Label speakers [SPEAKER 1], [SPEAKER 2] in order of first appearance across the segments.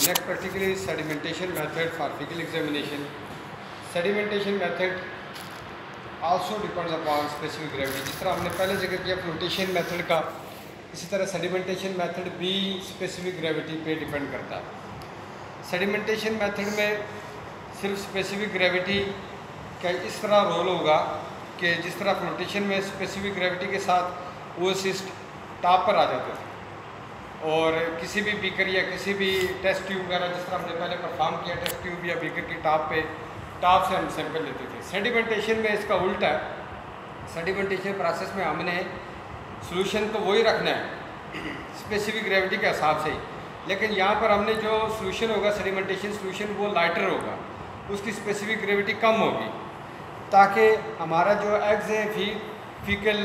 [SPEAKER 1] next practical is sedimentation method for fecal examination. Sedimentation method also depends upon specific gravity. जिस तरह हमने पहले जिक्र किया फ्लोटेशन मेथड का, इसी तरह सेडिमेंटेशन मेथड भी स्पेसिफिक ग्रेविटी पे डिपेंड करता है। सेडिमेंटेशन मेथड में सिर्फ स्पेसिफिक ग्रेविटी का इस तरह रोल होगा कि जिस तरह फ्लोटेशन में स्पेसिफिक ग्रेविटी के साथ वो सिस्ट टॉप पर आ जाते थे और किसी भी बीकर या किसी भी टेस्ट ट्यूब वगैरह जिस तरह हमने पहले परफॉर्म किया टेस्ट ट्यूब या बीकर की टॉप से हम सैंपल लेते थे। सेडिमेंटेशन में इसका उल्टा है। सेडिमेंटेशन प्रोसेस में हमने सॉल्यूशन तो वही रखना है स्पेसिफिक ग्रेविटी के हिसाब से ही, लेकिन यहाँ पर हमने जो सॉल्यूशन होगा सेडिमेंटेशन सॉल्यूशन वो लाइटर होगा, उसकी स्पेसिफिक ग्रेविटी कम होगी ताकि हमारा जो एग्स हैं फीकल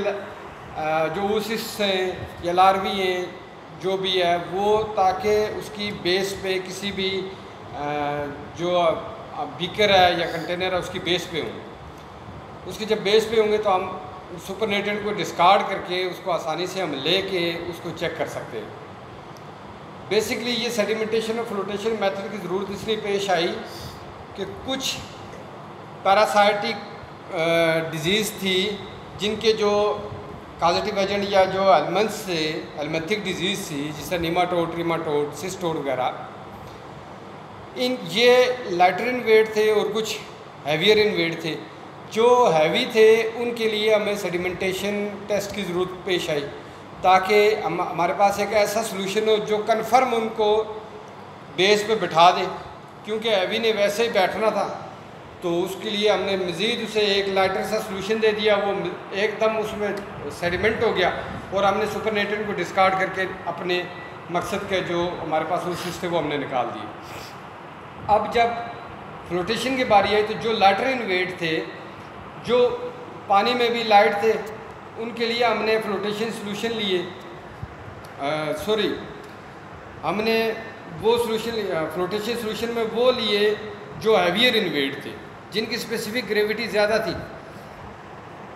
[SPEAKER 1] जो ओसिस हैं या लार्वी हैं जो भी है वो, ताकि उसकी बेस पे किसी भी जो बीकर है या कंटेनर है उसकी बेस पे हों। उसके जब बेस पे होंगे तो हम सुपरनेटेंट को डिस्कार्ड करके उसको आसानी से हम लेके उसको चेक कर सकते हैं। बेसिकली ये सेडिमेंटेशन और फ्लोटेशन मेथड की ज़रूरत इसलिए पेश आई कि कुछ पैरासाइटिक डिजीज़ थी जिनके जो कॉजेटिव एजेंट या जो एलिमेंट्स थे, एलिमेंथिक डिजीज़ थी जिससे नीमाटोड, ट्रीमाटोड, सिस्टोड वगैरह, ये लाइटर इन वेट थे और कुछ हैवियर इन वेट थे। जो हैवी थे उनके लिए हमें सेडिमेंटेशन टेस्ट की ज़रूरत पेश आई ताकि हमारे पास एक ऐसा सॉल्यूशन हो जो कन्फर्म उनको बेस पे बिठा दे, क्योंकि हैवी ने वैसे ही बैठना था तो उसके लिए हमने मज़ीद उसे एक लाइटर सा सॉल्यूशन दे दिया, वो एकदम उसमें सेडिमेंट हो गया और हमने सुपरनेटेंट को डिस्कार्ड करके अपने मकसद के जो हमारे पास ओसिस थे वो हमने निकाल दिए। अब जब फ्लोटेशन की बारी आई तो जो लाइटर इन वेट थे, जो पानी में भी लाइट थे, उनके लिए हमने फ्लोटेशन सॉल्यूशन लिए, हमने वो सॉल्यूशन फ्लोटेशन सॉल्यूशन में वो लिए जो हैवियर इन वेट थे, जिनकी स्पेसिफिक ग्रेविटी ज़्यादा थी।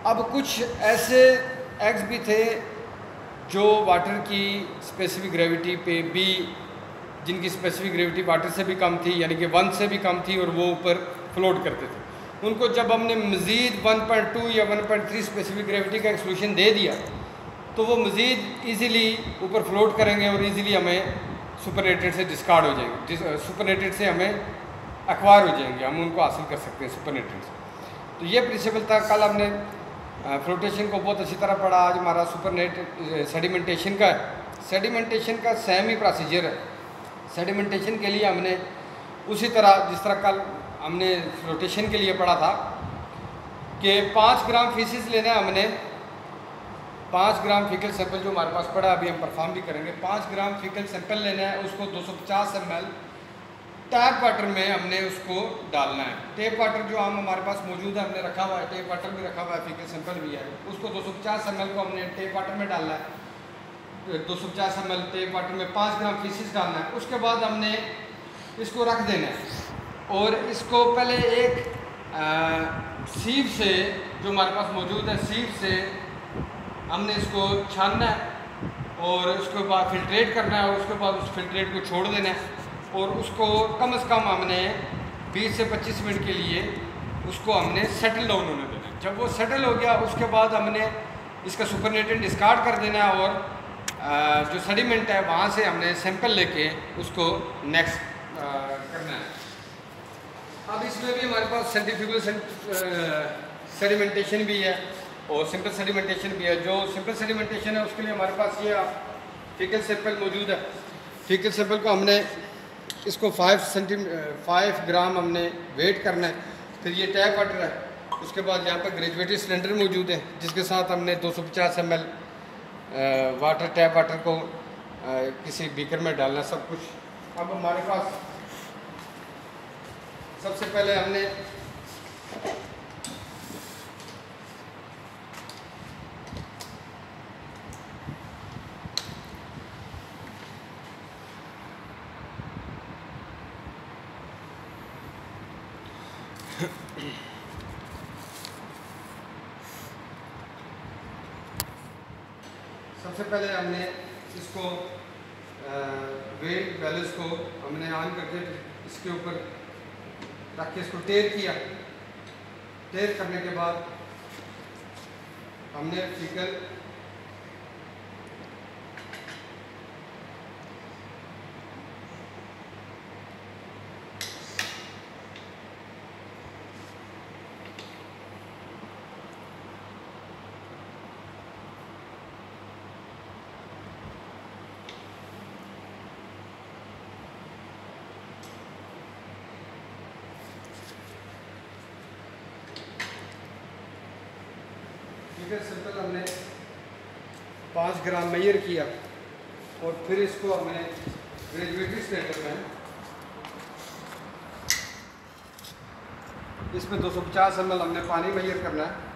[SPEAKER 1] अब कुछ ऐसे एग्स भी थे जो वाटर की स्पेसिफिक ग्रेविटी पे भी, जिनकी स्पेसिफिक ग्रेविटी वाटर से भी कम थी, यानी कि 1 से भी कम थी और वो ऊपर फ्लोट करते थे। उनको जब हमने मज़ीद 1.2 या 1.3 स्पेसिफिक ग्रेविटी का एक सॉल्यूशन दे दिया तो वो मज़ीद ईज़िली ऊपर फ्लोट करेंगे और ईज़िली हमें सुपरनेटेड से डिस्कार्ड हो जाएंगे, सुपरनेटेड से हमें एक्वायर हो जाएंगे, हम उनको हासिल कर सकते हैं सुपरनेटेड से। तो ये प्रिंसिपल था। कल हमने फ्लोटेशन को बहुत अच्छी तरह पढ़ा, आज हमारा सेडिमेंटेशन का है। सेडिमेंटेशन का सेम ही प्रोसीजर है। सेडिमेंटेशन के लिए हमने उसी तरह जिस तरह कल हमने फ्लोटेशन के लिए पढ़ा था कि 5 ग्राम फीसिस लेना है हमने, 5 ग्राम फीकल सैंपल जो हमारे पास पड़ा अभी हम परफॉर्म भी करेंगे, 5 ग्राम फीकल सैंपल लेना है, उसको 250 ml टैप वाटर में हमने उसको डालना है। टेप वाटर जो हमारे पास मौजूद है हमने रखा हुआ है, टेप वाटर भी रखा हुआ है, फीकल सैंपल भी है, उसको 250 ml को हमने टेप वाटर में डालना है। 250 ml टेप वाटर में 5 ग्राम फीसिस डालना है। उसके बाद हमने इसको रख देना है और इसको पहले एक सीव से जो हमारे पास मौजूद है, सीव से हमने इसको छानना है और उसके बाद फिल्ट्रेट करना है और उसके बाद उस फिल्ट्रेट को छोड़ देना है और उसको कम से कम हमने 20 से 25 मिनट के लिए उसको हमने सेटल डाउन होने देना है। जब वो सेटल हो गया उसके बाद हमने इसका सुपरनेटेंट डिस्कार्ड कर देना है और जो सेडिमेंट है वहाँ से हमने सैंपल लेके उसको नेक्स्ट करना है। अब इसमें भी हमारे पास सेंट्रीफ्यूगल सेडिमेंटेशन भी है और सिंपल सेडिमेंटेशन भी है। जो सिंपल सेडिमेंटेशन है उसके लिए हमारे पास ये फीकल सैंपल मौजूद है। फीकल सैंपल को हमने इसको 5 ग्राम हमने वेट करना है। फिर ये टैप वाटर है, उसके बाद यहाँ पर ग्रेजुएटेड सिलेंडर मौजूद है जिसके साथ हमने 250 ml वाटर, टैप वाटर को किसी बीकर में डालना सब कुछ। अब हमारे पास सबसे पहले हमने इसको वेट बैलेंस को हमने ऑन करके इसके ऊपर रख के इसको टेयर किया। टेयर करने के बाद हमने फिकल सिंपल हमने 5 ग्राम मेजर किया और फिर इसको हमने ग्रेजुएटरी स्टेटर में इसमें 250 ml हमने पानी मेजर करना है।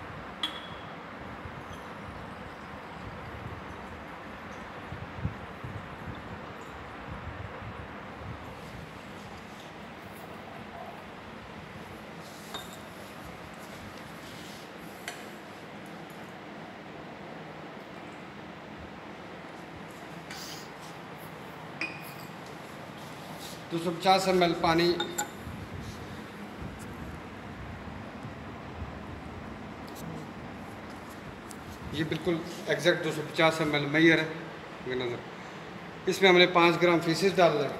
[SPEAKER 1] तो 250 ml पानी ये बिल्कुल एग्जैक्ट 250 ml मेजर है नज़र। इसमें हमने 5 ग्राम फीसेस डाल दिया।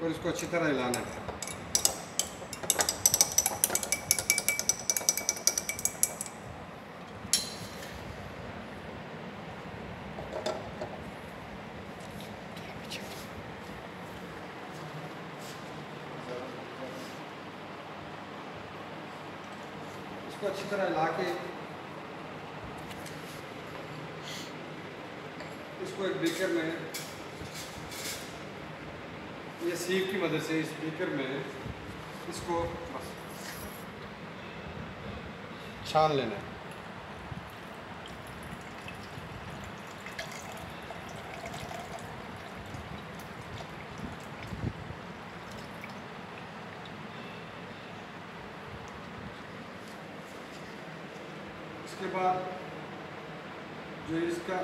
[SPEAKER 1] और इसको अच्छी तरह हिलाना है। इसको अच्छी तरह हिला के इसको एक बीकर में ये सीव की मदद से इस बीकर में इसको बस छान लेना है। उसके बाद जो इसका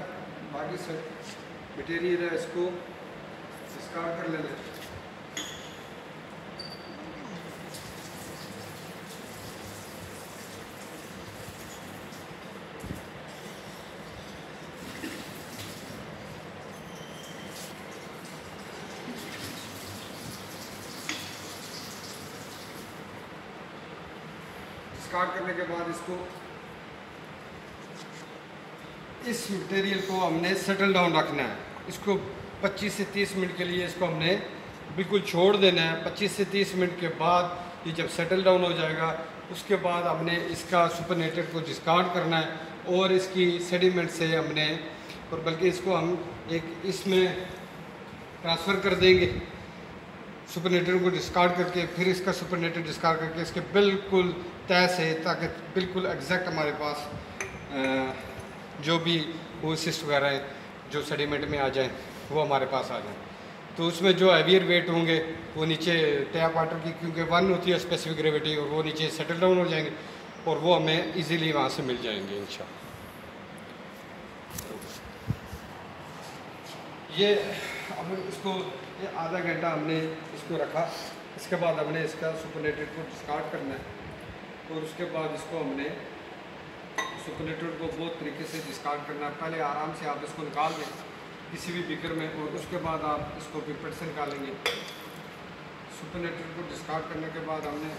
[SPEAKER 1] बाकी सब मटेरियल है इसको डिस्कार्ड कर लेना है। डिस्कार्ड करने के बाद इसको इस मटेरियल को हमने सेटल डाउन रखना है। इसको 25 से 30 मिनट के लिए इसको हमने बिल्कुल छोड़ देना है। 25 से 30 मिनट के बाद ये जब सेटल डाउन हो जाएगा उसके बाद हमने इसका सुपरनेटेड को डिस्कार्ड करना है और इसकी सेडिमेंट से हमने और बल्कि इसको हम एक इसमें ट्रांसफ़र कर देंगे सुपरनेटेड को डिस्कार्ड करके, फिर इसका सुपरनेटेड डिस्कार्ड करके इसके बिल्कुल तय से, ताकि बिल्कुल एग्जैक्ट हमारे पास जो भी वो सिस्ट वगैरह है जो सेडिमेंट में आ जाए वो हमारे पास आ जाए। तो उसमें जो हैवियर वेट होंगे वो नीचे टैप वाटर की क्योंकि 1 होती है स्पेसिफिक ग्रेविटी और वो नीचे सेटल डाउन हो जाएंगे और वो हमें इजीली वहाँ से मिल जाएंगे इंशाल्लाह। ये अब इसको ये आधा घंटा हमने इसको रखा। इसके बाद हमने इसका सुपरनेटेड को डिस्कार्ड करना है और उसके बाद इसको हमने सुपरनेटेड को बहुत तरीके से डिस्कार्ड करना है। पहले आराम से आप इसको निकाल दें किसी भी बीकर में और उसके बाद आप इसको पिपेट से निकालेंगे। सुपरनेटेड को डिस्कार्ड करने के बाद हमने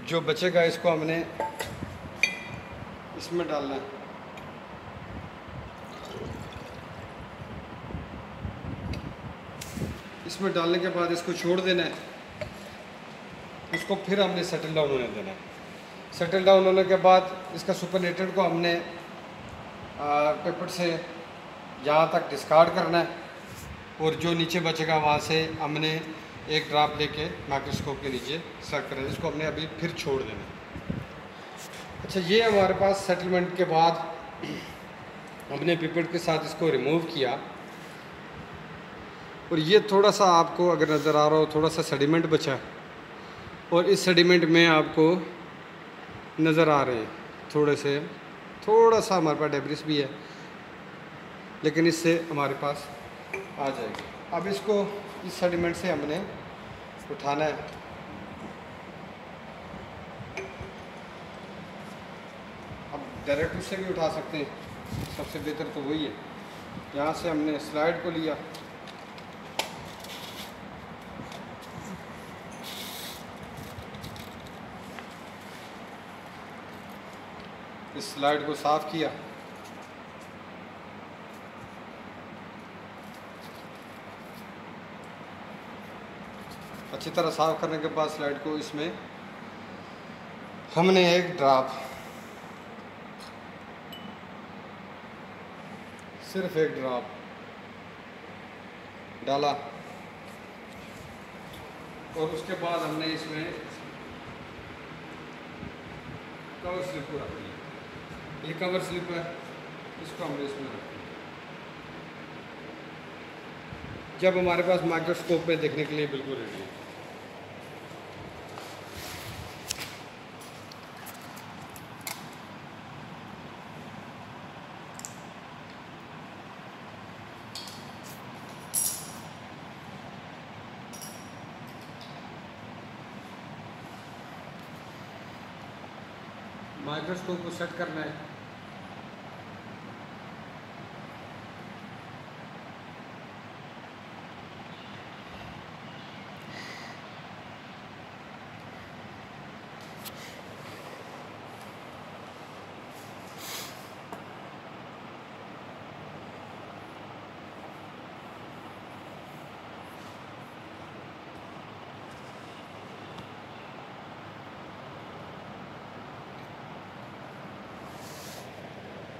[SPEAKER 1] जो बचेगा इसको हमने इसमें डालना है। इसमें डालने के बाद इसको छोड़ देना है। इसको फिर हमने सेटल डाउन होने देना है। सेटल डाउन होने के बाद इसका सुपरनेटेड को हमने पेपर से यहाँ तक डिस्कार्ड करना है और जो नीचे बचेगा वहाँ से हमने एक ड्रॉप लेके माइक्रोस्कोप के नीचे सर्व करें। इसको हमने अभी फिर छोड़ देना। अच्छा, ये हमारे पास सेटलमेंट के बाद हमने पिपेट के साथ इसको रिमूव किया और ये थोड़ा सा आपको अगर नज़र आ रहा हो थोड़ा सा सेडिमेंट बचा है, और इस सेडिमेंट में आपको नज़र आ रहे हैं थोड़ा सा हमारे पास डेब्रिस भी है, लेकिन इससे हमारे पास आ जाएगी। अब इसको इस सेडिमेंट से हमने उठाना है। अब डायरेक्ट उससे भी उठा सकते हैं, सबसे बेहतर तो वही है। यहाँ से हमने स्लाइड को लिया, इस स्लाइड को साफ़ किया, अच्छी तरह साफ़ करने के बाद स्लाइड को इसमें हमने एक ड्रॉप, सिर्फ एक ड्रॉप डाला, और उसके बाद हमने इसमें कवर स्लिप को रख दिया। ये कवर स्लिप है, इसको हमने इसमें रख दिया। जब हमारे पास माइक्रोस्कोप में देखने के लिए बिल्कुल रेडी है। माइक्रोस्कोप को सेट करना है।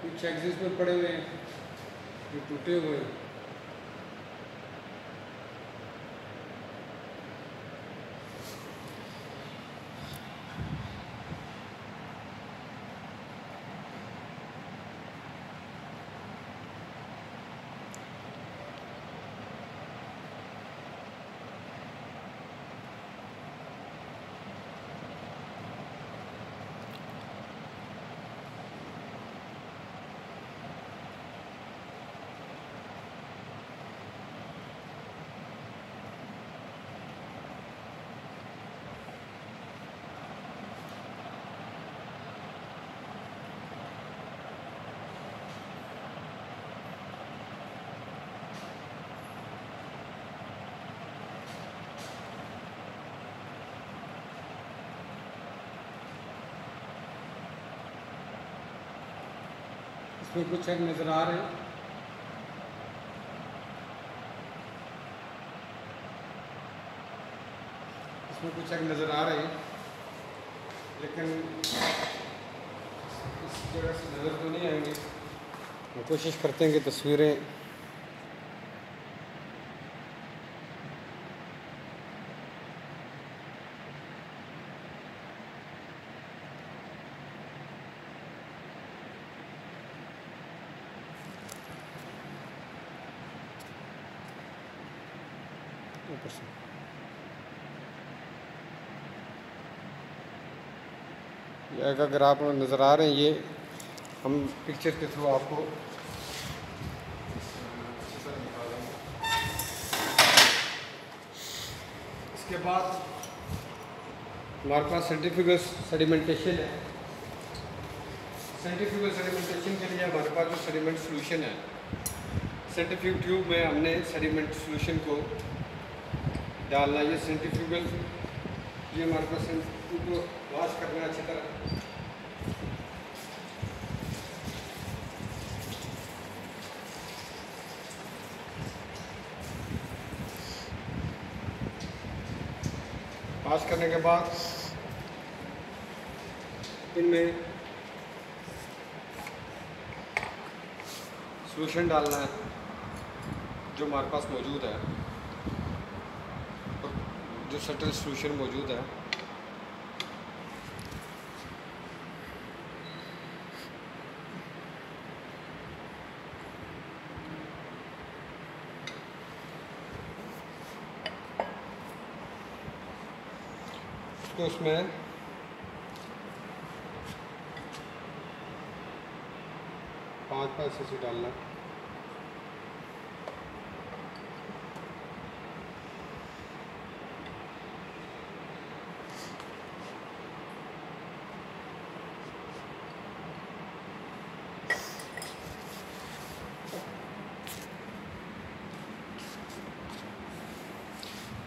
[SPEAKER 1] कुछ एक्सिस में पड़े हुए हैं, ये टूटे हुए हैं। इसमें कुछ एक नज़र आ रहे हैं, इसमें कुछ एक नज़र आ रहे हैं, लेकिन इस जगह से नज़र तो नहीं आएंगे। हम कोशिश करते हैं कि तस्वीरें ऊपर से अगर आप नज़र आ रहे हैं, ये हम पिक्चर के थ्रू आपको इसके बाद हमारे पास सेंट्रीफ्यूगल सेडिमेंटेशन है। सेंट्रीफ्यूगल सेडिमेंटेशन के लिए हमारे पास जो सेडिमेंट सॉल्यूशन है, सेंट्रीफ्यूग ट्यूब में हमने सेडिमेंट सॉल्यूशन को डालना। ये सेंट्रीफ्यूगल, ये हमारे पास इनको वॉश करना है अच्छी तरह। वॉश करने के बाद इनमें सॉल्यूशन डालना है जो हमारे पास मौजूद है, और जो सटल सॉल्यूशन मौजूद है उसको उसमें 5 cc डालना।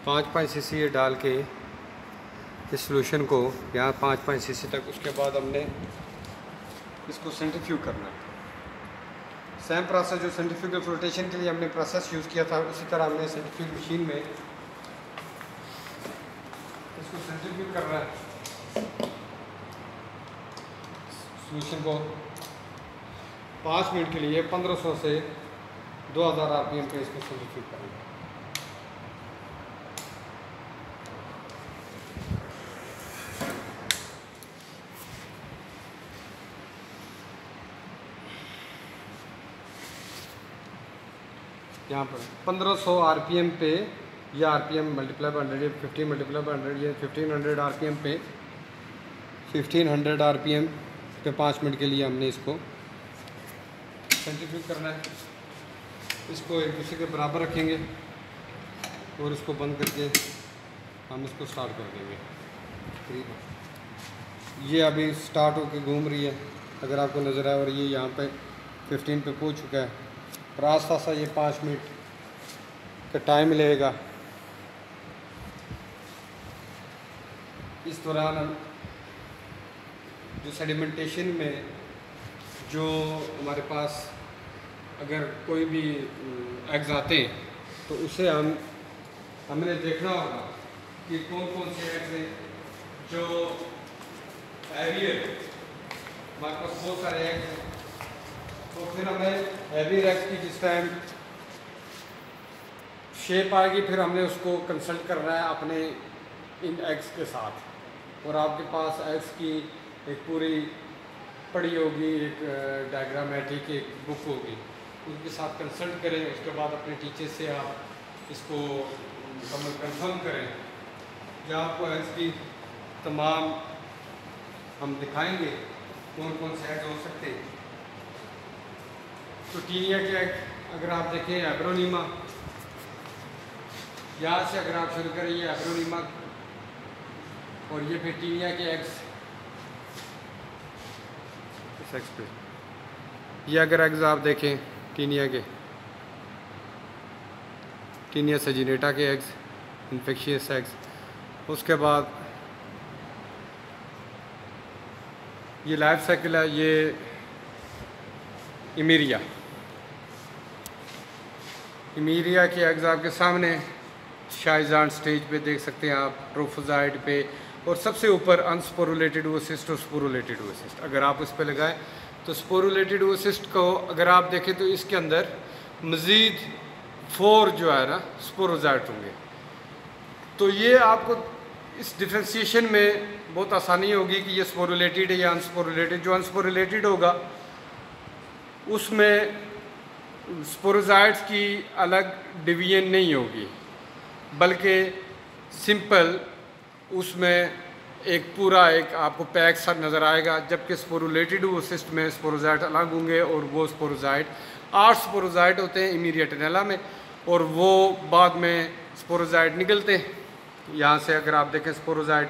[SPEAKER 1] पाँच cc ये डाल के इस सॉल्यूशन को यहाँ 5 cc तक, उसके बाद हमने इसको सेंट्रीफ्यूज करना है। सेम प्रोसेस जो सेंट्रीफ्यूगल फ्लोटेशन के लिए हमने प्रोसेस यूज़ किया था, उसी तरह हमने सेंट्रीफ्यूज मशीन में इसको सेंट्रीफ्यूज करना है। सॉल्यूशन को 5 मिनट के लिए 1500 से 2000 RPM पे इसको सेंट्रीफ्यूज करेंगे। यहाँ पर 1500 RPM पे, या RPM मल्टीप्लाई बाय 100 या 15 मल्टीप्लाई बाय 100 या 1500 RPM पे, 1500 RPM पे 5 मिनट के लिए हमने इसको सेंट्रीफ्यूज करना है। इसको एक दूसरे के बराबर रखेंगे और इसको बंद करके हम इसको स्टार्ट कर देंगे। ये अभी स्टार्ट होकर घूम रही है, अगर आपको नज़र आए, और ये यहाँ पे 15 पे पहुँच चुका है। और आस्ता आस्ता ये 5 मिनट का टाइम लगेगा। इस दौरान हम जो सेडिमेंटेशन में जो हमारे पास अगर कोई भी एग्स आते हैं तो उसे हमने देखना होगा कि कौन कौन से एग्स हैं जो हैवियर, हमारे पास बहुत सारे एग्स हैं। तो फिर हमें हैवी एग्स की जिस टाइम शेप आएगी, फिर हमने उसको कंसल्ट करना है अपने इन एग्स के साथ। और आपके पास एग्स की एक पूरी पड़ी होगी, एक डायग्रामेटिक एक बुक होगी, उनके साथ कंसल्ट करें। उसके बाद अपने टीचर से आप इसको मुकम्मल कंफर्म करें। या आपको एग्स की तमाम हम दिखाएंगे कौन कौन से एग्स हो सकते हैं। तो टीनिया के एग अगर आप देखें, एब्रोनीमा, यहाँ से अगर आप शुरू करें, ये एब्रोनीमा, और ये फिर टीनिया के एग्स इस एग्स पे, ये अगर एग्स आप देखें टीनिया के, टीनिया सजिनेटा के एग्स, इन्फेक्शियस एग्स। उसके बाद ये लाइफ साइकिल है, ये इमीरिया, इमीरिया के एग्स आपके सामने शाइजान स्टेज पे देख सकते हैं आप, ट्रोफोजाइड पे, और सबसे ऊपर अनस्पोरुलेटेड ओसिस्ट और स्पोरुलेटेड ओसिस्ट। अगर आप उस पर लगाएं तो स्पोरुलेटेड ओसिस्ट को अगर आप देखें तो इसके अंदर मज़ीद 4 जो है ना स्पोरोजाइट होंगे। तो ये आपको इस डिफ्रेंशिएशन में बहुत आसानी होगी कि ये स्पोरुलेटेड है या अनस्पोरुलेटेड। जो अनस्पोरुलेटेड होगा उसमें स्पोरोजाइट्स की अलग डिवीजन नहीं होगी, बल्कि सिंपल उसमें एक पूरा एक आपको पैक सा नज़र आएगा। जबकि स्पोरुलेटेड ओसिस्ट में स्पोरोजाइट अलग होंगे, और वो स्पोरोजाइट 8 स्पोरोजाइट होते हैं इमीरिया टेनेला में, और वो बाद में स्पोरोजाइट निकलते हैं। यहाँ से अगर आप देखें स्पोरोजाइट,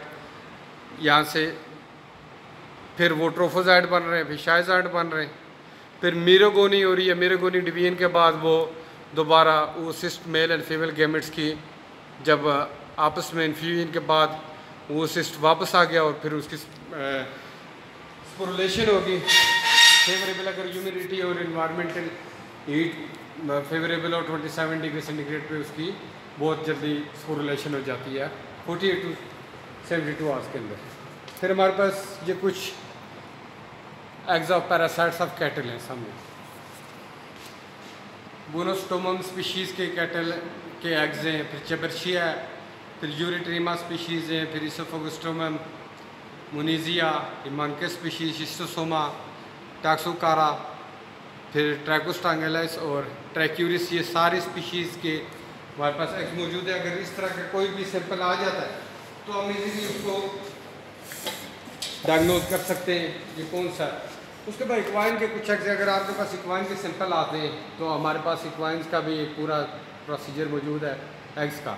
[SPEAKER 1] यहाँ से फिर वो ट्रोफोजाइट बन रहे हैं, फिर शाइजाइट बन रहे हैं, फिर मीरोगोनी हो रही है। मीरोगोनी डिवीजन के बाद वो दोबारा ओसिस्ट मेल एंड फीमेल गैमेट्स की जब आपस में इन्फ्यूजन के बाद वो सिस्ट वापस आ गया, और फिर उसकी स्पोरुलेशन होगी। फेवरेबल अगर ह्यूमिडिटी और इन्वायरमेंटल हीट फेवरेबल और 27 डिग्री सेंटीग्रेड पे उसकी बहुत जल्दी स्पोरुलेशन हो जाती है 48 to 72 आवर्स के अंदर। फिर हमारे पास ये कुछ eggs of parasites of cattle हैं सामने। बोनोस्टोमम स्पीशीज़ के कैटल के एग्स हैं, फिर चेबर्शिया है, फिर यूरिट्रीमा स्पीशीज़ हैं, फिर इसोफोगस्टोमम, मुनीजिया, इमानके स्पीशीज़, शिस्टोसोमा, टैक्सोकारा, फिर ट्रैकोस्टांगेलस और ट्रैक्यूरिस, ये सारी स्पीशीज़ के हमारे पास एग्स मौजूद है। अगर इस तरह का कोई भी सैंपल आ जाता है तो हम इजीली उसको डायग्नोज कर सकते हैं ये कौन सा है। उसके बाद इक्वाइन के कुछ एग्स, अगर आपके पास इक्वाइन के सिंपल आते हैं तो हमारे पास इक्वाइंस का भी एक पूरा प्रोसीजर मौजूद है एग्स का।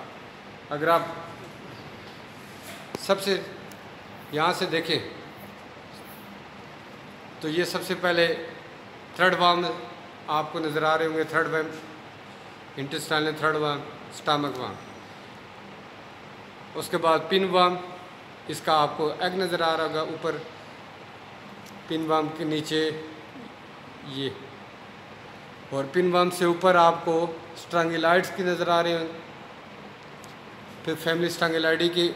[SPEAKER 1] अगर आप सबसे यहाँ से देखें तो ये सबसे पहले थर्ड वार्म आपको नज़र आ रहे होंगे, third warm, intestinal third warm, stomach warm. उसके बाद पिन वार्म, इसका आपको एग नज़र आ रहा होगा ऊपर, पिन वार्म के नीचे ये, और पिन वार्म से ऊपर आपको स्ट्रांगिलाइड्स की नज़र आ रहे हैं। फिर फैमिली स्ट्रांगिलाइडी की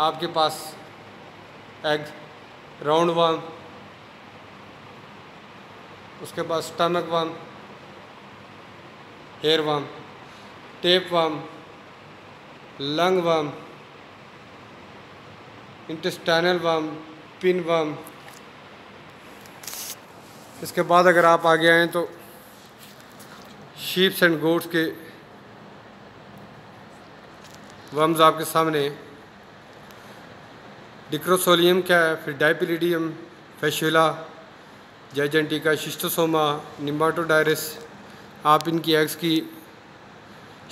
[SPEAKER 1] आपके पास एग, राउंड वार्म, उसके बाद stomach worm, hair worm, tape worm, lung worm, intestinal worm, pin worm. इसके बाद अगर आप आगे आएँ तो शीप्स एंड गोट्स के वर्म्स आपके सामने, डिक्रोसोलियम क्या है, फिर डायपिलिडियम, फैशुला, जाइजेंटिका, शिस्टोसोमा, निम्बाटोडायरस। आप इनकी एग्स की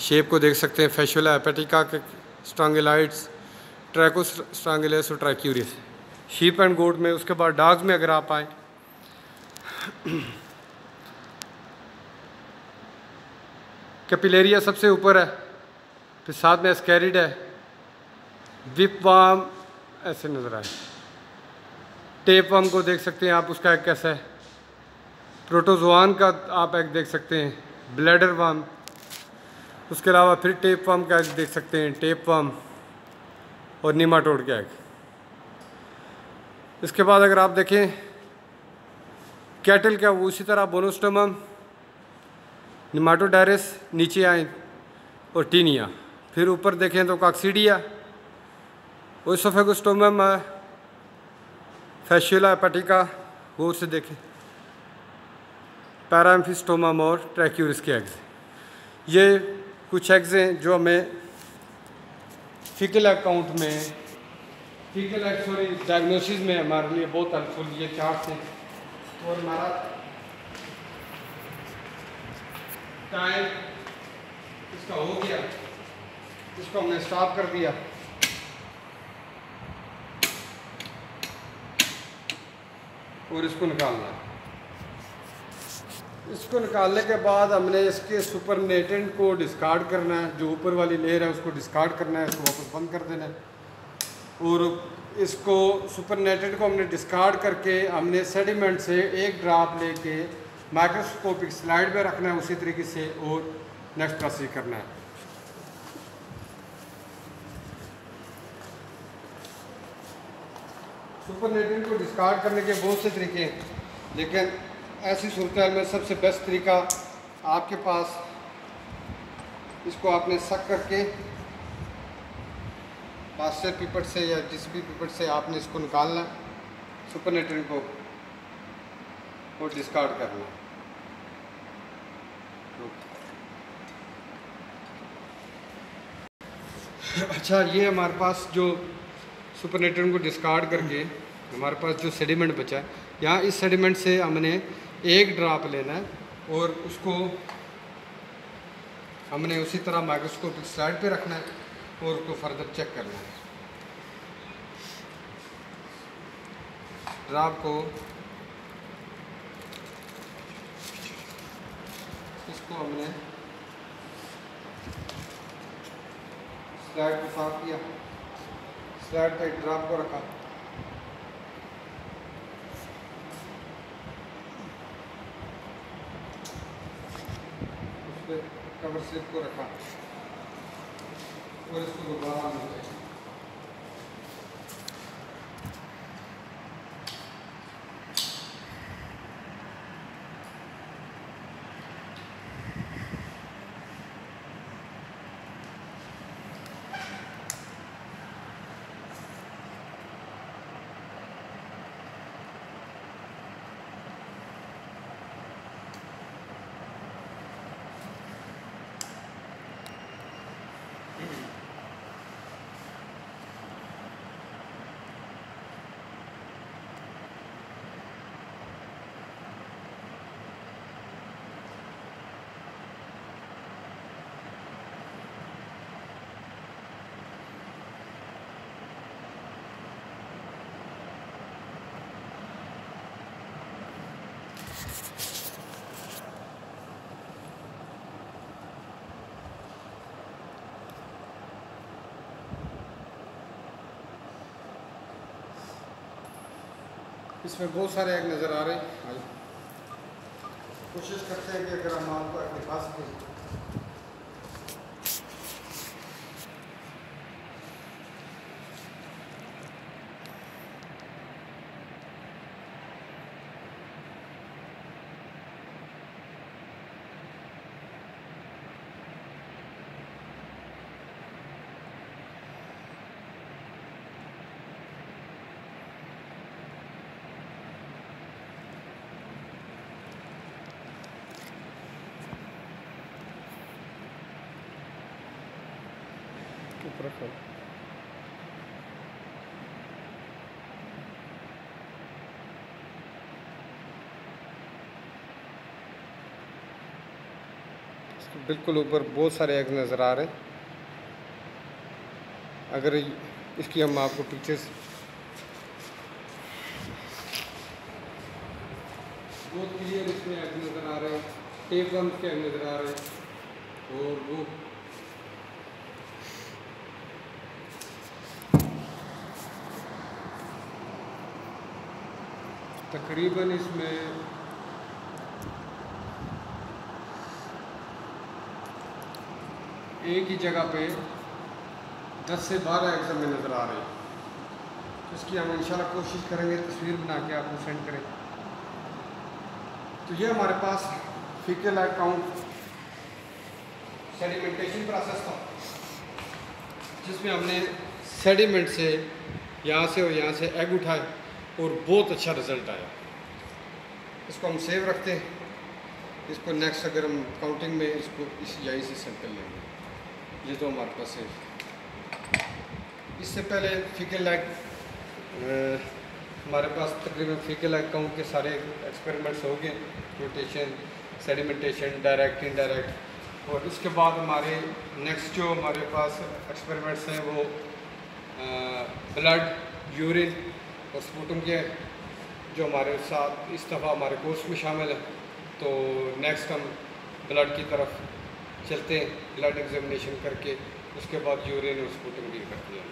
[SPEAKER 1] शेप को देख सकते हैं, फैशुला, हेपेटिका के स्ट्रांगिलाइड्स, ट्रैकोस्ट्रांगिलस और ट्रैक्यूरियस, शीप एंड गोट में। उसके बाद डॉग्स में अगर आप आए कैपिलेरिया सबसे ऊपर है, फिर साथ में एस्कैरिड है, विप वार्म ऐसे नज़र आए। टेप वार्म को देख सकते हैं आप, उसका एग कैसा है। प्रोटोजोआन का आप एग देख सकते हैं, ब्लैडर वार्म। उसके अलावा फिर टेप वार्म का एग देख सकते हैं, टेप वार्म और निमाटोड का एग। इसके बाद अगर आप देखें कैटल का, वो उसी तरह बोनोस्टोमम, निमाटोडायरस नीचे आए और टीनिया। फिर ऊपर देखें तो कॉक्सीडिया, ओएसोफेगोस्टोमम, फैशुला, हेपेटिका, वो से देखें, पैराम्फिस्टोमम और ट्रैक्यूरिस के एग्स। ये कुछ एग्स हैं जो हमें फीकल अकाउंट में, डायग्नोसिस में हमारे लिए बहुत हेल्पफुल ये चार्ट हैं। और हमारा टाइम इसका हो गया, इसको हमने स्टॉप कर दिया। और इसको निकालना है। इसको निकालने के बाद हमने इसके सुपरनेटेंट को डिस्कार्ड करना है, जो ऊपर वाली लेयर है उसको डिस्कार्ड करना है, इसको वापस बंद कर देना है। और इसको सुपरनेटेंट को हमने डिस्कार्ड करके हमने सेडिमेंट से एक ड्रॉप लेके माइक्रोस्कोपिक स्लाइड पे रखना है उसी तरीके से, और नेक्स्ट प्रोसीड करना है। सुपरनेटेंट को डिस्कार्ड करने के बहुत से तरीके हैं, लेकिन ऐसी सूरत में सबसे बेस्ट तरीका आपके पास, इसको आपने सक करके पास्टर पिपट से या जिस भी पिपट से आपने इसको निकालना है, सुपरनेटेंट को, और डिस्कार्ड करना है। अच्छा, ये हमारे पास जो सुपरनेटेंट को डिस्कार्ड करके हमारे पास जो सेडिमेंट बचा है, यहाँ इस सेडिमेंट से हमने एक ड्रॉप लेना है और उसको हमने उसी तरह माइक्रोस्कोपिक स्लाइड पे रखना है और उसको फर्दर चेक करना है। ड्रॉप को इसको हमने स्लाइड को साफ किया, स्लाइड पे एक ड्रॉप को रखा, उस पर कवर स्लिप को रखा और इसको दोबारा मिलाया। इसमें बहुत सारे एग नज़र आ रहे हैं। कोशिश करते हैं कि अगर हम आपको एग दिखा सकें। रखो बिल्कुल ऊपर बहुत सारे एग नज़र आ रहे हैं। अगर इसकी हम आपको पिक्चर्स बहुत क्लियर इसमें एग नज़र आ रहे हैं, टेप वन के एग नज़र आ रहे हैं। और वो तकरीबन इसमें एक ही जगह पे 10 से 12 एग्ज़ हमें नज़र आ रहे हैं। तो इसकी हम इंशाल्लाह कोशिश करेंगे तस्वीर बना के आपको सेंड करें। तो ये हमारे पास faecal egg count sedimentation process था, जिसमें हमने सेडिमेंट से यहाँ से और यहाँ से एग उठाए और बहुत अच्छा रिज़ल्ट आया। इसको हम सेव रखते हैं। इसको नेक्स्ट अगर हम काउंटिंग में इसको इस यहीं से सैंपल लेंगे। ये तो हमारे पास है। इससे पहले फीकल एग हमारे पास तकरीबन फीकल एग काउंट के सारे एक्सपेरिमेंट्स हो गए, रोटेशन, सेडिमेंटेशन, डायरेक्ट, इनडायरेक्ट। और इसके बाद हमारे नेक्स्ट जो हमारे पास एक्सपेरिमेंट्स हैं वो ब्लड, यूरिन और स्पूटम के, जो हमारे साथ इस दफ़ा हमारे कोर्स में शामिल है। तो नेक्स्ट हम ब्लड की तरफ चलते हैं, ब्लड एग्जामिनेशन करके उसके बाद यूरिन और स्पूटम भी करते हैं।